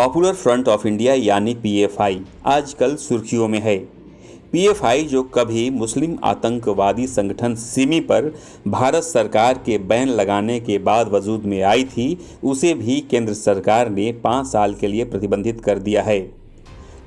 Popular front of India यानी PFI आजकल सुर्खियों में है। पीएफआई जो कभी मुस्लिम आतंकवादी संगठन सिमी पर भारत सरकार के बैन लगाने के बाद वजूद में आई थी, उसे भी केंद्र सरकार ने 5 साल के लिए प्रतिबंधित कर दिया है।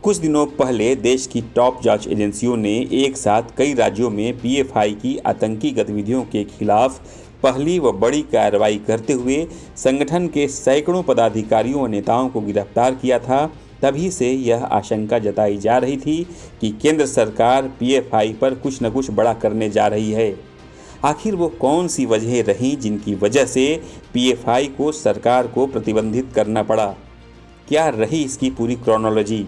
कुछ दिनों पहले देश की टॉप जांच एजेंसियों ने एक साथ कई राज्यों में पीएफआई की आतंकी गतिविधियों के खिलाफ पहली व बड़ी कार्रवाई करते हुए संगठन के सैकड़ों पदाधिकारियों और नेताओं को गिरफ्तार किया था। तभी से यह आशंका जताई जा रही थी कि केंद्र सरकार पीएफआई पर कुछ न कुछ बड़ा करने जा रही है। आखिर वो कौन सी वजहें रहीं जिनकी वजह से पीएफआई को सरकार को प्रतिबंधित करना पड़ा? क्या रही इसकी पूरी क्रोनोलॉजी?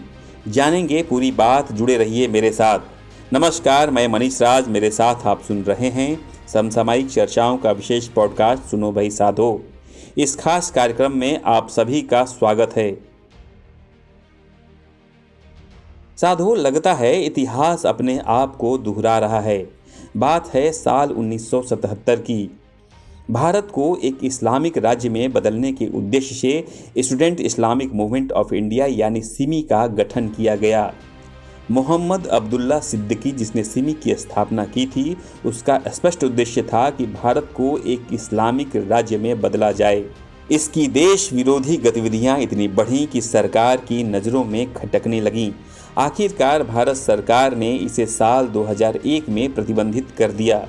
जानेंगे पूरी बात, जुड़े रहिए मेरे साथ। नमस्कार, मैं मनीष राज, मेरे साथ आप सुन रहे हैं समसामयिक चर्चाओं का विशेष पॉडकास्ट सुनो भाई साधो। इस खास कार्यक्रम में आप सभी का स्वागत है। साधो, लगता है इतिहास अपने आप को दोहरा रहा है। बात है साल 1977 की। भारत को एक इस्लामिक राज्य में बदलने के उद्देश्य से student Islamic movement of India यानी सिमी का गठन किया गया। मोहम्मद अब्दुल्ला सिद्दीकी, जिसने सिमी की स्थापना की थी, उसका स्पष्ट उद्देश्य था कि भारत को एक इस्लामिक राज्य में बदला जाए। इसकी देश विरोधी गतिविधियां इतनी बढ़ीं कि सरकार की नज़रों में खटकने लगीं। आखिरकार भारत सरकार ने इसे साल 2001 में प्रतिबंधित कर दिया।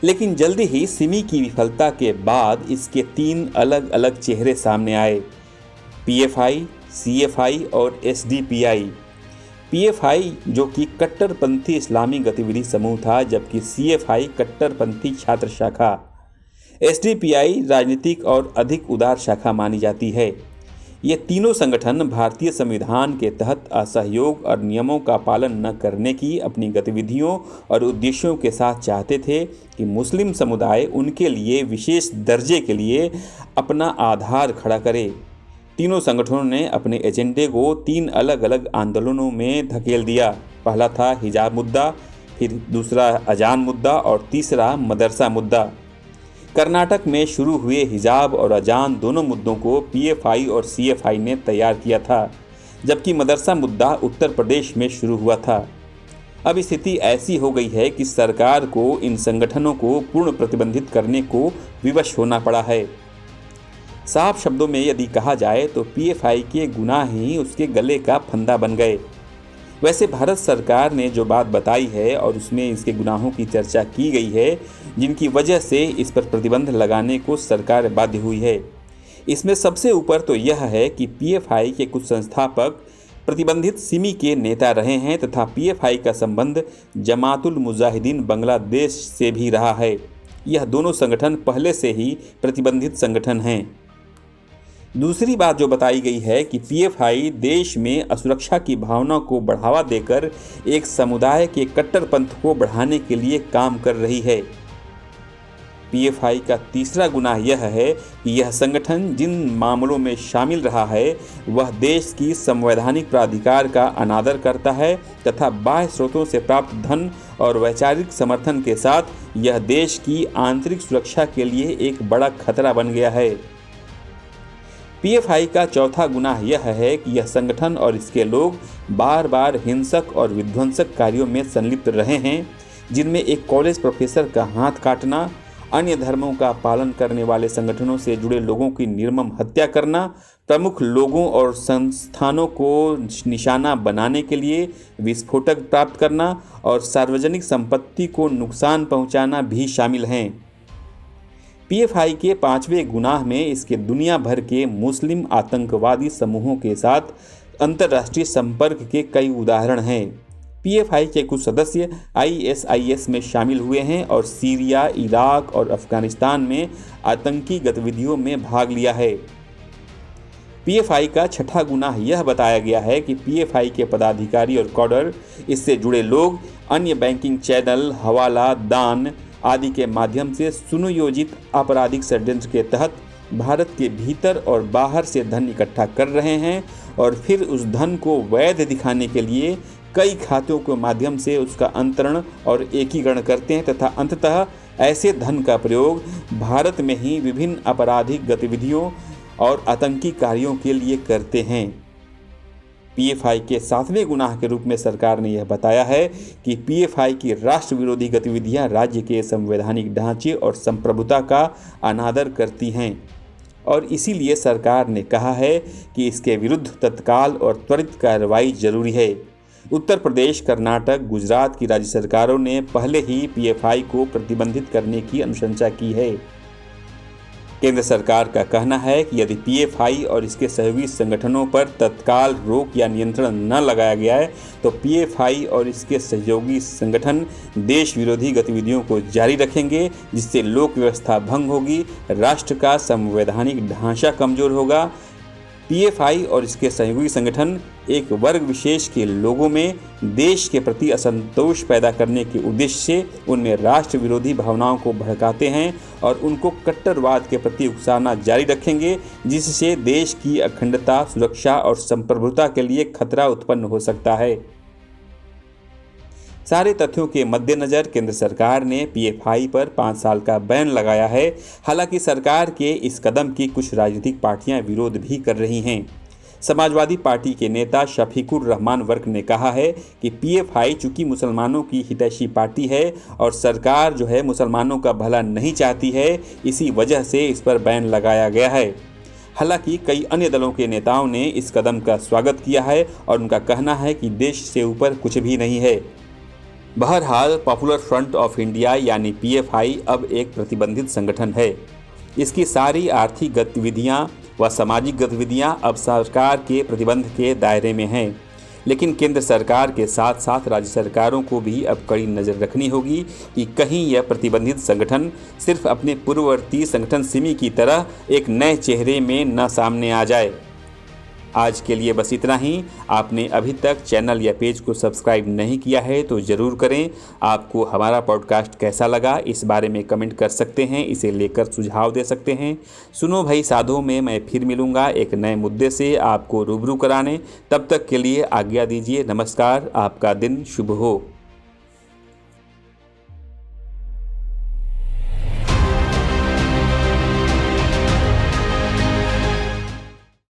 लेकिन जल्दी ही सिमी की विफलता के बाद इसके 3 अलग अलग चेहरे सामने आए: पीएफआई, सीएफआई और एसडीपीआई। पीएफआई जो कि कट्टरपंथी इस्लामी गतिविधि समूह था, जबकि सीएफआई कट्टरपंथी छात्र शाखा। एसडीपीआई राजनीतिक और अधिक उदार शाखा मानी जाती है। ये तीनों संगठन भारतीय संविधान के तहत असहयोग और नियमों का पालन न करने की अपनी गतिविधियों और उद्देश्यों के साथ चाहते थे कि मुस्लिम समुदाय उनके लिए विशेष दर्जे के लिए अपना आधार खड़ा करे। तीनों संगठनों ने अपने एजेंडे को 3 अलग अलग आंदोलनों में धकेल दिया। पहला था हिजाब मुद्दा, फिर दूसरा अजान मुद्दा और तीसरा मदरसा मुद्दा। कर्नाटक में शुरू हुए हिजाब और अजान दोनों मुद्दों को पीएफआई और सीएफआई ने तैयार किया था, जबकि मदरसा मुद्दा उत्तर प्रदेश में शुरू हुआ था। अब स्थिति ऐसी हो गई है कि सरकार को इन संगठनों को पूर्ण प्रतिबंधित करने को विवश होना पड़ा है। साफ शब्दों में यदि कहा जाए तो पीएफआई के गुनाह ही उसके गले का फंदा बन गए। वैसे भारत सरकार ने जो बात बताई है और उसमें इसके गुनाहों की चर्चा की गई है, जिनकी वजह से इस पर प्रतिबंध लगाने को सरकार बाध्य हुई है, इसमें सबसे ऊपर तो यह है कि पीएफआई के कुछ संस्थापक प्रतिबंधित सिमी के नेता रहे हैं तथा पीएफआई का संबंध जमातुल मुजाहिदीन बांग्लादेश से भी रहा है। यह दोनों संगठन पहले से ही प्रतिबंधित संगठन हैं। दूसरी बात जो बताई गई है कि पीएफआई देश में असुरक्षा की भावना को बढ़ावा देकर एक समुदाय के कट्टरपंथ को बढ़ाने के लिए काम कर रही है। पीएफआई का तीसरा गुनाह यह है कि यह संगठन जिन मामलों में शामिल रहा है वह देश की संवैधानिक प्राधिकार का अनादर करता है तथा बाह्य स्रोतों से प्राप्त धन और वैचारिक समर्थन के साथ यह देश की आंतरिक सुरक्षा के लिए एक बड़ा खतरा बन गया है। पीएफआई का चौथा गुनाह यह है कि यह संगठन और इसके लोग बार बार हिंसक और विध्वंसक कार्यों में संलिप्त रहे हैं, जिनमें एक कॉलेज प्रोफेसर का हाथ काटना, अन्य धर्मों का पालन करने वाले संगठनों से जुड़े लोगों की निर्मम हत्या करना, प्रमुख लोगों और संस्थानों को निशाना बनाने के लिए विस्फोटक प्राप्त करना और सार्वजनिक संपत्ति को नुकसान पहुंचाना भी शामिल हैं। पीएफआई के 5वें गुनाह में इसके दुनिया भर के मुस्लिम आतंकवादी समूहों के साथ अंतर्राष्ट्रीय संपर्क के कई उदाहरण हैं। पीएफआई के कुछ सदस्य आईएसआईएस में शामिल हुए हैं और सीरिया, इराक और अफगानिस्तान में आतंकी गतिविधियों में भाग लिया है। पीएफआई का छठा गुनाह यह बताया गया है कि पीएफआई के पदाधिकारी और कॉडर, इससे जुड़े लोग अन्य बैंकिंग चैनल, हवाला, दान आदि के माध्यम से सुनियोजित आपराधिक षड्यंत्र के तहत भारत के भीतर और बाहर से धन इकट्ठा कर रहे हैं और फिर उस धन को वैध दिखाने के लिए कई खातों के माध्यम से उसका अंतरण और एकीकरण करते हैं तथा अंततः ऐसे धन का प्रयोग भारत में ही विभिन्न आपराधिक गतिविधियों और आतंकी कार्यों के लिए करते हैं। पीएफआई के 7वें गुनाह के रूप में सरकार ने यह बताया है कि पीएफआई की राष्ट्र विरोधी गतिविधियां राज्य के संवैधानिक ढांचे और संप्रभुता का अनादर करती हैं और इसीलिए सरकार ने कहा है कि इसके विरुद्ध तत्काल और त्वरित कार्रवाई जरूरी है। उत्तर प्रदेश, कर्नाटक, गुजरात की राज्य सरकारों ने पहले ही पीएफआई को प्रतिबंधित करने की अनुशंसा की है। केंद्र सरकार का कहना है कि यदि पीएफआई और इसके सहयोगी संगठनों पर तत्काल रोक या नियंत्रण न लगाया गया है तो पीएफआई और इसके सहयोगी संगठन देश विरोधी गतिविधियों को जारी रखेंगे, जिससे लोक व्यवस्था भंग होगी, राष्ट्र का संवैधानिक ढांचा कमजोर होगा। पीएफआई और इसके सहयोगी संगठन एक वर्ग विशेष के लोगों में देश के प्रति असंतोष पैदा करने के उद्देश्य से उनमें राष्ट्र विरोधी भावनाओं को भड़काते हैं और उनको कट्टरवाद के प्रति उकसाना जारी रखेंगे, जिससे देश की अखंडता, सुरक्षा और संप्रभुता के लिए खतरा उत्पन्न हो सकता है। सारे तथ्यों के मद्देनज़र केंद्र सरकार ने पीएफआई पर 5 साल का बैन लगाया है। हालांकि सरकार के इस कदम की कुछ राजनीतिक पार्टियां विरोध भी कर रही हैं। समाजवादी पार्टी के नेता शफीकुर रहमान वर्क ने कहा है कि पीएफआई चूंकि मुसलमानों की हितैषी पार्टी है और सरकार जो है मुसलमानों का भला नहीं चाहती है, इसी वजह से इस पर बैन लगाया गया है। हालांकि कई अन्य दलों के नेताओं ने इस कदम का स्वागत किया है और उनका कहना है कि देश से ऊपर कुछ भी नहीं है। बहरहाल पॉपुलर फ्रंट ऑफ इंडिया यानी पीएफआई अब एक प्रतिबंधित संगठन है। इसकी सारी आर्थिक गतिविधियां व सामाजिक गतिविधियां अब सरकार के प्रतिबंध के दायरे में हैं। लेकिन केंद्र सरकार के साथ साथ राज्य सरकारों को भी अब कड़ी नज़र रखनी होगी कि कहीं यह प्रतिबंधित संगठन सिर्फ अपने पूर्ववर्ती संगठन सिमी की तरह एक नए चेहरे में न सामने आ जाए। आज के लिए बस इतना ही। आपने अभी तक चैनल या पेज को सब्सक्राइब नहीं किया है तो ज़रूर करें। आपको हमारा पॉडकास्ट कैसा लगा इस बारे में कमेंट कर सकते हैं, इसे लेकर सुझाव दे सकते हैं। सुनो भाई साधो में मैं फिर मिलूँगा एक नए मुद्दे से आपको रूबरू कराने। तब तक के लिए आज्ञा दीजिए। नमस्कार, आपका दिन शुभ हो।